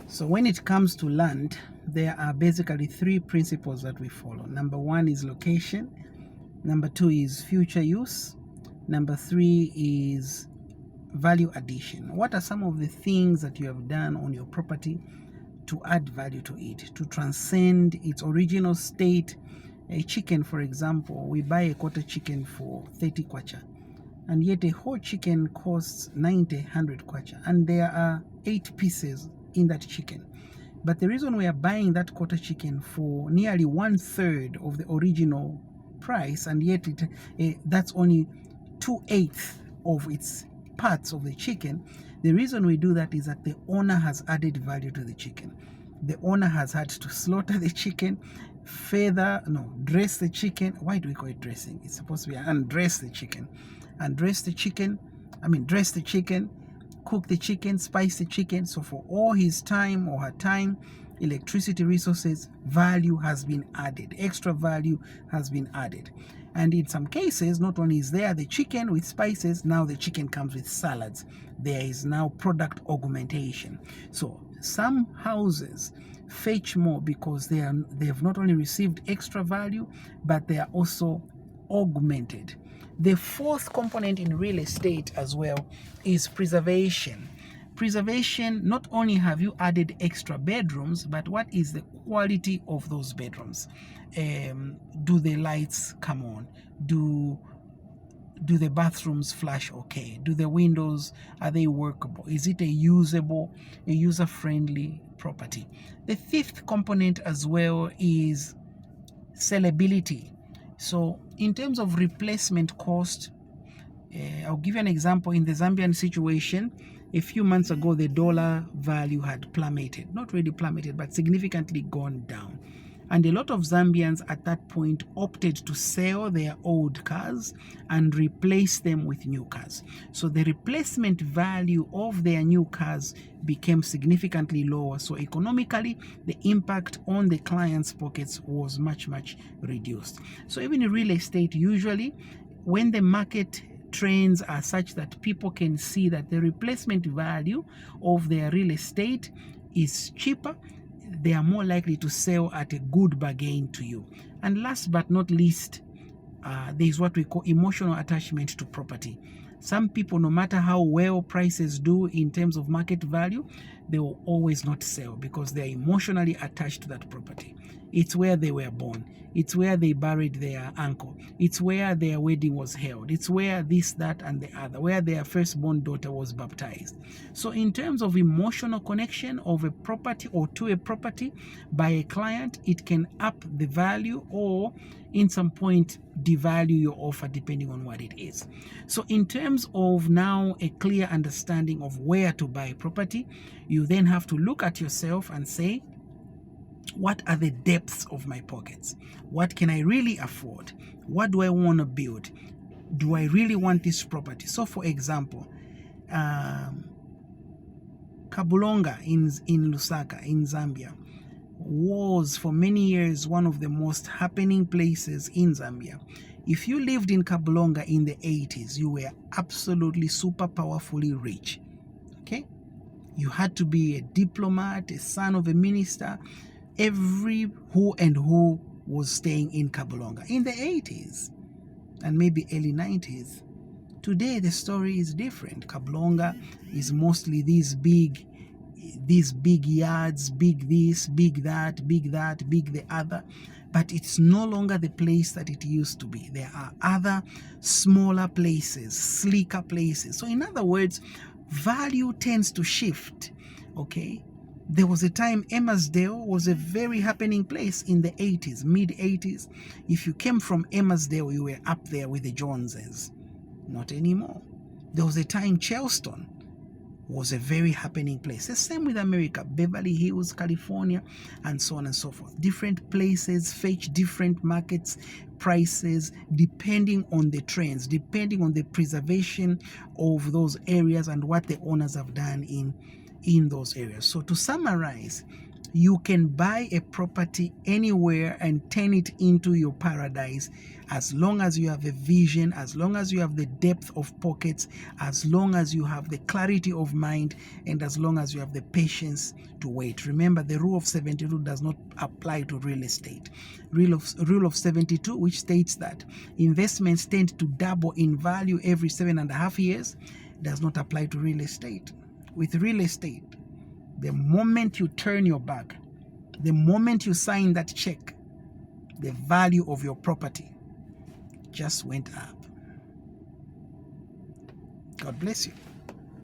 So when it comes to land, there are basically three principles that we follow. Number one is location. Number two is future use. Number three is value addition. What are some of the things that you have done on your property to add value to it, to transcend its original state? A chicken, for example, we buy a quarter chicken for 30 kwacha, and yet a whole chicken costs 90, 100 kwacha, and there are 8 pieces in that chicken. But the reason we are buying that quarter chicken for nearly 1/3 of the original price, and yet that's only 2/8 of its parts of the chicken, the reason we do that is that the owner has added value to the chicken. The owner has had to slaughter the chicken, dress the chicken. Why do we call it dressing? It's supposed to be undress the chicken. Dress the chicken, cook the chicken, spice the chicken. So for all his time or her time, electricity, resources, value has been added, extra value has been added. And in some cases, not only is there the chicken with spices, now the chicken comes with salads. There is now product augmentation. So some houses fetch more because they have not only received extra value, but they are also augmented. The fourth component in real estate as well is preservation. Preservation, not only have you added extra bedrooms, but what is the quality of those bedrooms? Do the lights come on? Do the bathrooms flush okay? Do the windows, are they workable? Is it a user-friendly property? The fifth component as well is sellability. So in terms of replacement cost, I'll give you an example. In the Zambian situation, a few months ago, the dollar value had plummeted. Not really plummeted, but significantly gone down. And a lot of Zambians at that point opted to sell their old cars and replace them with new cars. So the replacement value of their new cars became significantly lower. So economically, the impact on the client's pockets was much, much reduced. So even in real estate, usually when the market trends are such that people can see that the replacement value of their real estate is cheaper, they are more likely to sell at a good bargain to you. And last but not least, there is what we call emotional attachment to property. Some people, no matter how well prices do in terms of market value, they will always not sell because they are emotionally attached to that property. It's where they were born. It's where they buried their uncle. It's where their wedding was held. It's where this, that, and the other, where their firstborn daughter was baptized. So in terms of emotional connection of a property or to a property by a client, it can up the value or in some point devalue your offer depending on what it is. So in terms of now a clear understanding of where to buy property, you then have to look at yourself and say, what are the depths of my pockets? What can I really afford? What do I want to build? Do I really want this property? So for example, Kabulonga in Lusaka, in Zambia, was for many years one of the most happening places in Zambia. If you lived in Kabulonga in the 80s, you were absolutely super powerfully rich. Okay? You had to be a diplomat, a son of a minister. Every who and who was staying in Kabulonga in the 80s and maybe early 90s. Today, the story is different. Kabulonga is mostly these big yards, big this, big that, big the other. But it's no longer the place that it used to be. There are other smaller places, sleeker places. So in other words, value tends to shift, okay? There was a time Emmersdale was a very happening place in the 80s, mid-80s. If you came from Emmersdale, you were up there with the Joneses. Not anymore. There was a time Charleston was a very happening place. The same with America, Beverly Hills, California, and so on and so forth. Different places fetch different markets, prices, depending on the trends, depending on the preservation of those areas and what the owners have done in those areas. So to summarize, You can buy a property anywhere and turn it into your paradise, as long as you have a vision, as long as you have the depth of pockets, as long as you have the clarity of mind, and as long as you have the patience to wait. Remember, the rule of 72 does not apply to real estate. Rule of 72, which states that investments tend to double in value every 7.5 years, does not apply to real estate. With real estate, the moment you turn your back, the moment you sign that check, the value of your property just went up. God bless you.